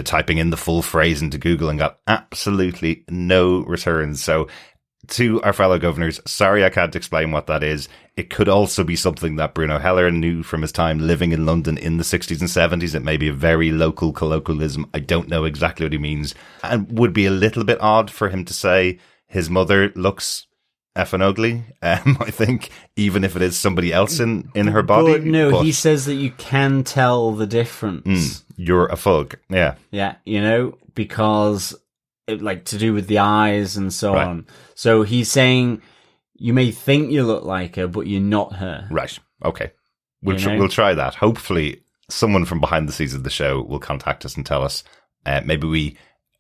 Speaker 5: typing in the full phrase into Google and got absolutely no returns. So to our fellow governors, sorry I can't explain what that is. It could also be something that Bruno Heller knew from his time living in London in the 60s and 70s. It may be a very local colloquialism. I don't know exactly what he means. And would be a little bit odd for him to say his mother looks effing ugly, I think, even if it is somebody else in her body.
Speaker 1: But no, he says that you can tell the difference.
Speaker 5: You're a fug. Yeah.
Speaker 1: Yeah, because to do with the eyes and so on. So he's saying you may think you look like her, but you're not her.
Speaker 5: Right. Okay. We'll try that. Hopefully someone from behind the scenes of the show will contact us and tell us. Maybe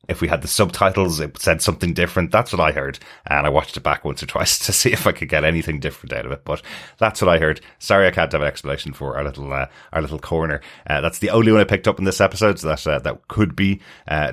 Speaker 5: if we had the subtitles, it said something different. That's what I heard. And I watched it back once or twice to see if I could get anything different out of it. But that's what I heard. Sorry, I can't have an explanation for our little corner. That's the only one I picked up in this episode. So that could be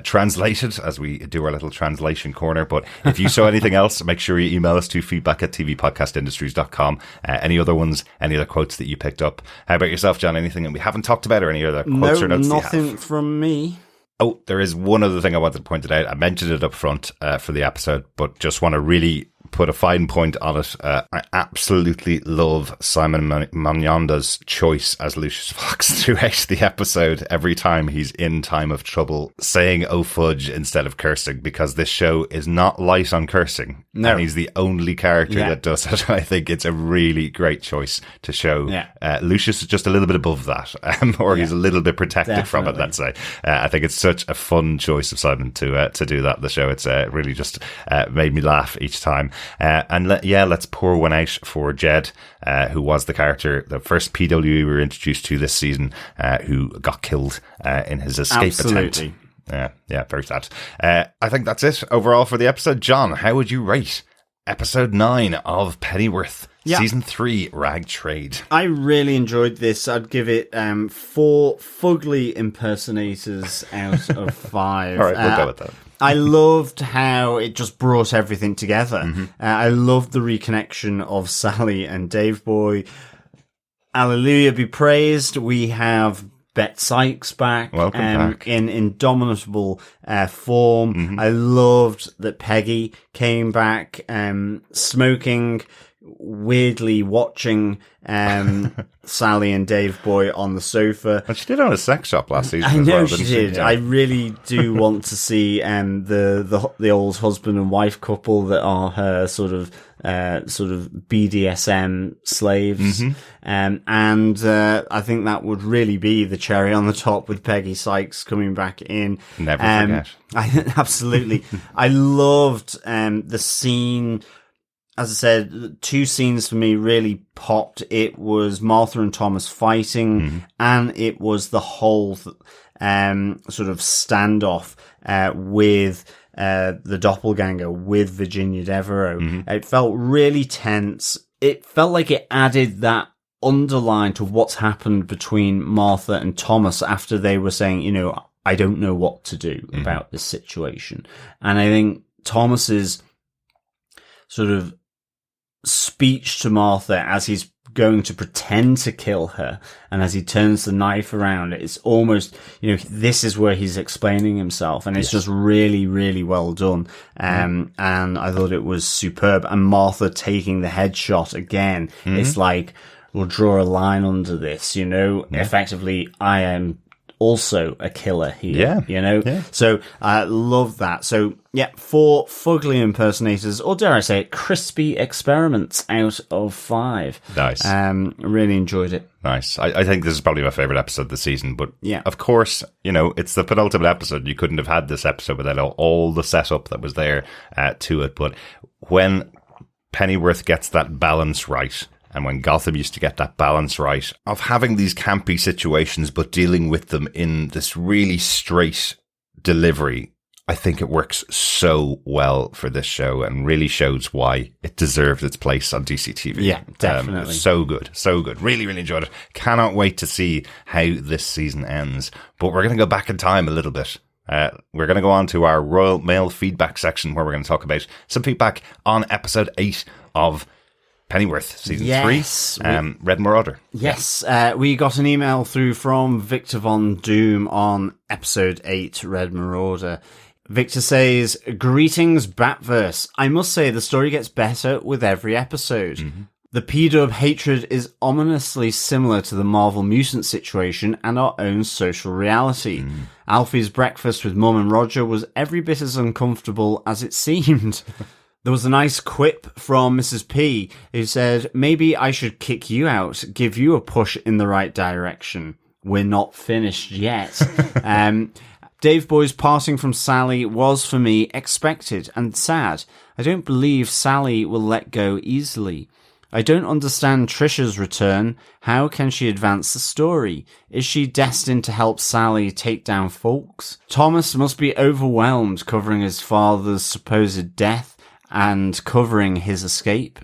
Speaker 5: translated as we do our little translation corner. But if you saw anything else, make sure you email us to feedback@tvpodcastindustries.com. Any other ones, any other quotes that you picked up? How about yourself, John? Anything that we haven't talked about or any other quotes or notes?
Speaker 1: Nothing from me.
Speaker 5: Oh, there is one other thing I wanted to point out. I mentioned it up front for the episode, but just want to really put a fine point on it. I absolutely love Simon Magnanda's choice as Lucius Fox throughout the episode. Every time he's in time of trouble, saying "oh fudge" instead of cursing, because this show is not light on cursing. No. And he's the only character that does it. I think it's a really great choice to show. Lucius is just a little bit above that, or he's a little bit protected from it, let's say. I think it's such a fun choice of Simon to do that in the show. It's really just made me laugh each time. Let's pour one out for Jed, who was the character, the first PW we were introduced to this season, who got killed in his escape attempt. Yeah, very sad. I think that's it overall for the episode. John, how would you rate episode 9 of Pennyworth, season 3, Rag Trade?
Speaker 1: I really enjoyed this. I'd give it 4 fugly impersonators out of 5.
Speaker 5: All right, we'll go with that.
Speaker 1: I loved how it just brought everything together. I loved the reconnection of Sally and Dave Boy. Hallelujah be praised. We have Bet Sykes back.
Speaker 5: Welcome back.
Speaker 1: In indomitable form. I loved that Peggy came back smoking, weirdly watching Sally and Dave Boy on the sofa.
Speaker 5: And she did own a sex shop last season.
Speaker 1: I know
Speaker 5: she
Speaker 1: did. Yeah. I really do want to see the old husband and wife couple that are her sort of BDSM slaves. And I think that would really be the cherry on the top with Peggy Sykes coming back in.
Speaker 5: Never forget.
Speaker 1: Absolutely. I loved the scene. As I said, 2 scenes for me really popped. It was Martha and Thomas fighting, and it was the whole sort of standoff with the doppelganger, with Virginia Devereaux. It felt really tense. It felt like it added that underline to what's happened between Martha and Thomas after they were saying, I don't know what to do about this situation. And I think Thomas's sort of speech to Martha as he's going to pretend to kill her and as he turns the knife around, it's almost, this is where he's explaining himself, and it's just really, really well done. And I thought it was superb. And Martha taking the headshot again, it's like, we'll draw a line under this, effectively, I am also a killer here, So I love that. So 4 fugly impersonators, or dare I say it, crispy experiments out of 5.
Speaker 5: Nice.
Speaker 1: Really enjoyed it.
Speaker 5: Nice. I think this is probably my favourite episode of the season, but of course, it's the penultimate episode. You couldn't have had this episode without all the setup that was there to it. But when Pennyworth gets that balance right, and when Gotham used to get that balance right of having these campy situations, but dealing with them in this really straight delivery, I think it works so well for this show and really shows why it deserved its place on DCTV.
Speaker 1: Yeah, definitely.
Speaker 5: So good. So good. Really, really enjoyed it. Cannot wait to see how this season ends. But we're going to go back in time a little bit. We're going to go on to our Royal Mail feedback section where we're going to talk about some feedback on episode 8 of Pennyworth, season 3, Red Marauder.
Speaker 1: Yes, we got an email through from Victor Von Doom on episode 8, Red Marauder. Victor says, "Greetings, Batverse. I must say the story gets better with every episode. The P-Dub hatred is ominously similar to the Marvel mutant situation and our own social reality. Alfie's breakfast with Mum and Roger was every bit as uncomfortable as it seemed." There was a nice quip from Mrs. P, who said, maybe I should kick you out, give you a push in the right direction. We're not finished yet. Dave Boy's passing from Sally was, for me, expected and sad. I don't believe Sally will let go easily. I don't understand Trisha's return. How can she advance the story? Is she destined to help Sally take down Fawkes? Thomas must be overwhelmed covering his father's supposed death and covering his escape.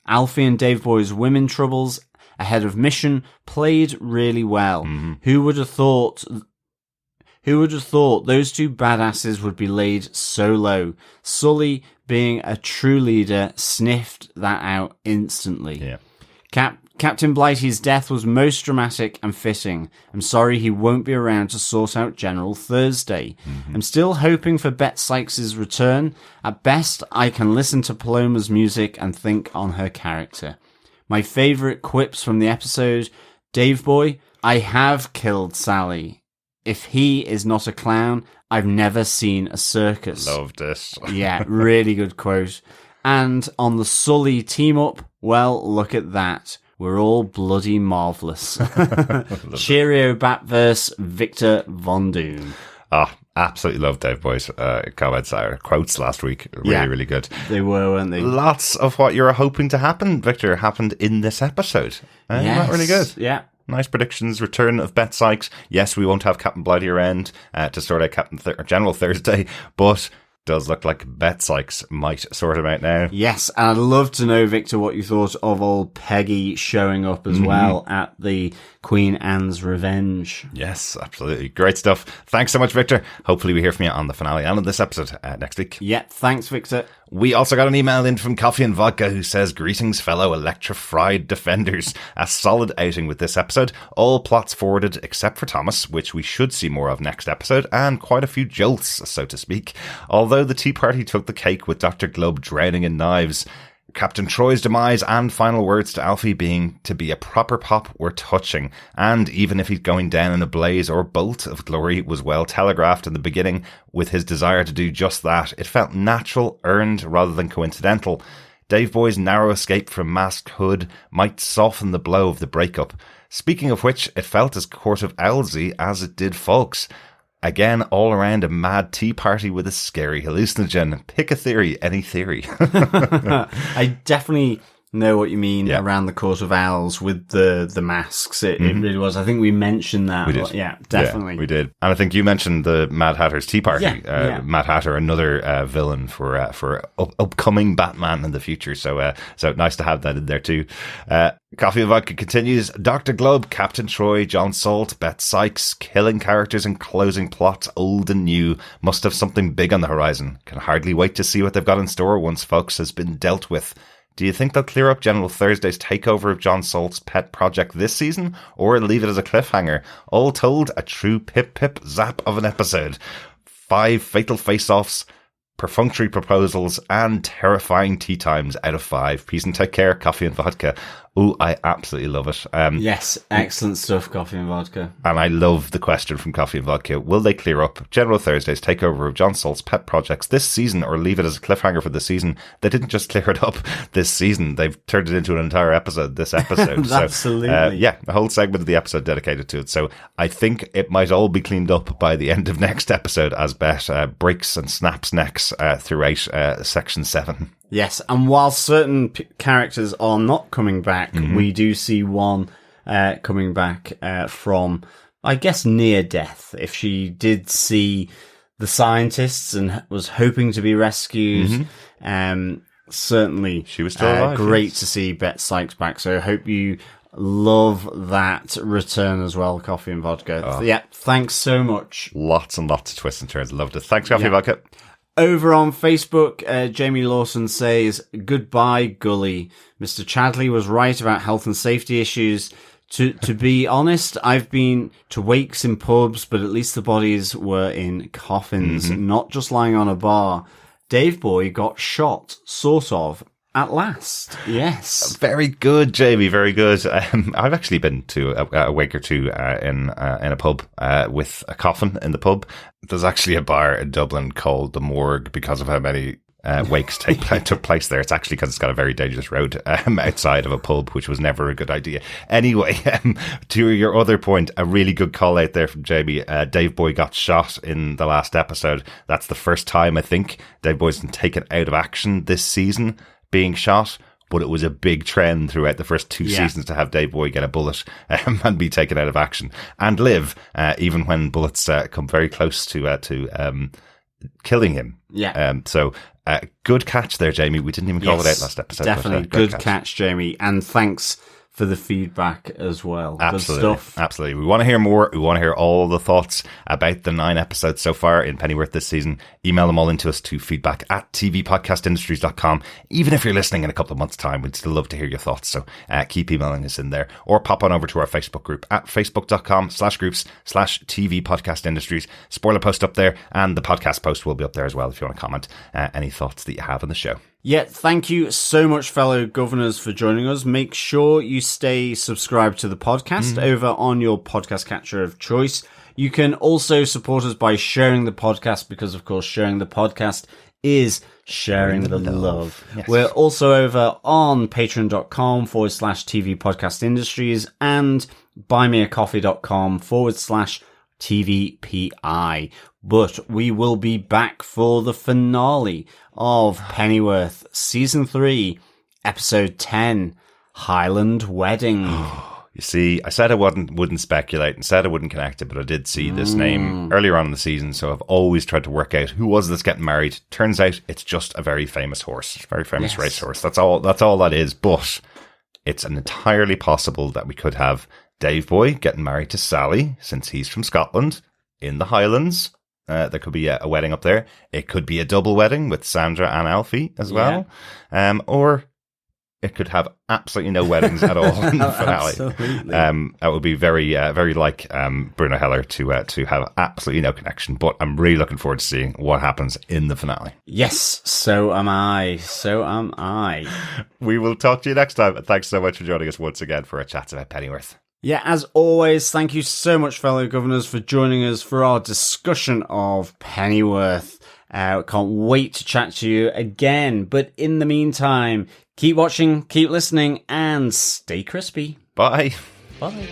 Speaker 1: Alfie and Dave Boy's women troubles ahead of mission played really well. Mm-hmm. Who would have thought those two badasses would be laid so low? Sully, being a true leader, sniffed that out instantly.
Speaker 5: Yeah.
Speaker 1: Captain Blighty's death was most dramatic and fitting. I'm sorry he won't be around to sort out General Thursday. Mm-hmm. I'm still hoping for Bet Sykes' return. At best, I can listen to Paloma's music and think on her character. My favourite quips from the episode: Dave Boy, I have killed Sally. If he is not a clown, I've never seen a circus.
Speaker 5: Loved this.
Speaker 1: Yeah, really good quote. And on the Sully team-up, well, look at that. We're all bloody marvellous. Cheerio, Batverse, Victor Von Doom.
Speaker 5: Absolutely loved Dave Boy's comments, quotes last week. Really good.
Speaker 1: They were, weren't they?
Speaker 5: Lots of what you were hoping to happen, Victor, happened in this episode. Yes. Really good.
Speaker 1: Yeah.
Speaker 5: Nice predictions. Return of Bet Sykes. Yes, we won't have Captain Blighty around to sort out General Thursday, but does look like Bet Sykes might sort him out now.
Speaker 1: Yes, and I'd love to know, Victor, what you thought of old Peggy showing up as well at the Queen Anne's Revenge.
Speaker 5: Yes, absolutely. Great stuff. Thanks so much, Victor. Hopefully we hear from you on the finale and on this episode next week.
Speaker 1: Yeah, thanks, Victor.
Speaker 5: We also got an email in from Coffee and Vodka who says, greetings, fellow electrified defenders. A solid outing with this episode. All plots forwarded except for Thomas, which we should see more of next episode, and quite a few jolts, so to speak. Although the Tea Party took the cake with Dr. Glubb drowning in knives, Captain Troy's demise and final words to Alfie being to be a proper pop were touching, and even if he's going down in a blaze or bolt of glory was well telegraphed in the beginning with his desire to do just that, it felt natural, earned rather than coincidental. Dave Boy's narrow escape from Masked Hood might soften the blow of the breakup. Speaking of which, it felt as Court of Owlsy as it did Fawkes. Again, all around a mad tea party with a scary hallucinogen. Pick a theory, any theory.
Speaker 1: I definitely know what you mean around the Court of Owls with the masks. It really was. I think we mentioned that.
Speaker 5: We did.
Speaker 1: Yeah, definitely.
Speaker 5: Yeah, we did. And I think you mentioned the Mad Hatter's Tea Party. Mad Hatter, another villain for upcoming Batman in the future. So nice to have that in there too. Coffee and Vodka continues. Dr. Glubb, Captain Troy, John Salt, Bet Sykes, killing characters and closing plots old and new. Must have something big on the horizon. Can hardly wait to see what they've got in store once Fawkes has been dealt with. Do you think they'll clear up General Thursday's takeover of John Salt's pet project this season, or leave it as a cliffhanger? All told, a true pip-pip zap of an episode. 5 fatal face-offs, perfunctory proposals, and terrifying tea times out of 5. Peace and take care, Coffee and Vodka. Oh, I absolutely love it.
Speaker 1: Yes, excellent stuff, Coffee and Vodka.
Speaker 5: And I love the question from Coffee and Vodka. Will they clear up General Thursday's takeover of John Salt's pet projects this season, or leave it as a cliffhanger for the season? They didn't just clear it up this season. They've turned it into an entire episode this episode.
Speaker 1: Absolutely.
Speaker 5: A whole segment of the episode dedicated to it. So I think it might all be cleaned up by the end of next episode as Bet breaks and snaps necks throughout Section 7.
Speaker 1: Yes, and while certain characters are not coming back, we do see one coming back from, I guess, near death. If she did see the scientists and was hoping to be rescued, certainly
Speaker 5: she was still alive.
Speaker 1: Great to see Bet Sykes back. So I hope you love that return as well, Coffee and Vodka. Yeah, thanks so much.
Speaker 5: Lots and lots of twists and turns. Loved it. Thanks, Coffee and Vodka.
Speaker 1: Over on Facebook, Jamie Lawson says, goodbye, Gully. Mr. Chadley was right about health and safety issues. To be honest, I've been to wakes in pubs, but at least the bodies were in coffins, not just lying on a bar. Dave Boy got shot, sort of, at last. Yes.
Speaker 5: Very good, Jamie. Very good. I've actually been to a wake or two in a pub with a coffin in the pub. There's actually a bar in Dublin called the Morgue because of how many wakes took place there. It's actually because it's got a very dangerous road outside of a pub, which was never a good idea. Anyway, to your other point, a really good call out there from Jamie. Dave Boy got shot in the last episode. That's the first time, I think, Dave Boy's been taken out of action this season being shot. But it was a big trend throughout the first two seasons to have Dave Boy get a bullet and be taken out of action and live, even when bullets come very close to killing him.
Speaker 1: Yeah.
Speaker 5: So good catch there, Jamie. We didn't even call it out last episode.
Speaker 1: Definitely
Speaker 5: but,
Speaker 1: good catch, Jamie. And thanks for the feedback as well.
Speaker 5: Absolutely.
Speaker 1: Good stuff.
Speaker 5: Absolutely. We want to hear more. We want to hear all the thoughts about the 9 episodes so far in Pennyworth this season. Email them all into us to feedback@tvpodcastindustries.com. Even if you're listening in a couple of months' time, we'd still love to hear your thoughts. So keep emailing us in there, or pop on over to our Facebook group at facebook.com/groups/TV Podcast Industries. Spoiler post up there, and the podcast post will be up there as well if you want to comment any thoughts that you have on the show.
Speaker 1: Yeah, thank you so much, fellow governors, for joining us. Make sure you stay subscribed to the podcast over on your podcast catcher of choice. You can also support us by sharing the podcast, because, of course, sharing the podcast is sharing the love. Yes. We're also over on patreon.com/TV Podcast Industries and buymeacoffee.com/TVPI. But we will be back for the finale of Pennyworth, Season 3, Episode 10, Highland Wedding.
Speaker 5: You see, I said I wouldn't speculate and said I wouldn't connect it, but I did see this name earlier on in the season, so I've always tried to work out who was this getting married. Turns out it's just a very famous horse, very famous racehorse. That's all that is, but it's entirely possible that we could have Dave Boy getting married to Sally, since he's from Scotland, in the Highlands. There could be a wedding up there. It could be a double wedding with Sandra and Alfie as well. Or it could have absolutely no weddings at all in the finale.
Speaker 1: Absolutely.
Speaker 5: That would be very, very like Bruno Heller to have absolutely no connection. But I'm really looking forward to seeing what happens in the finale.
Speaker 1: Yes, so am I. So am I.
Speaker 5: We will talk to you next time. Thanks so much for joining us once again for a chat about Pennyworth.
Speaker 1: Yeah, as always, thank you so much, fellow governors, for joining us for our discussion of Pennyworth. Can't wait to chat to you again. But in the meantime, keep watching, keep listening, and stay crispy.
Speaker 5: Bye.
Speaker 1: Bye.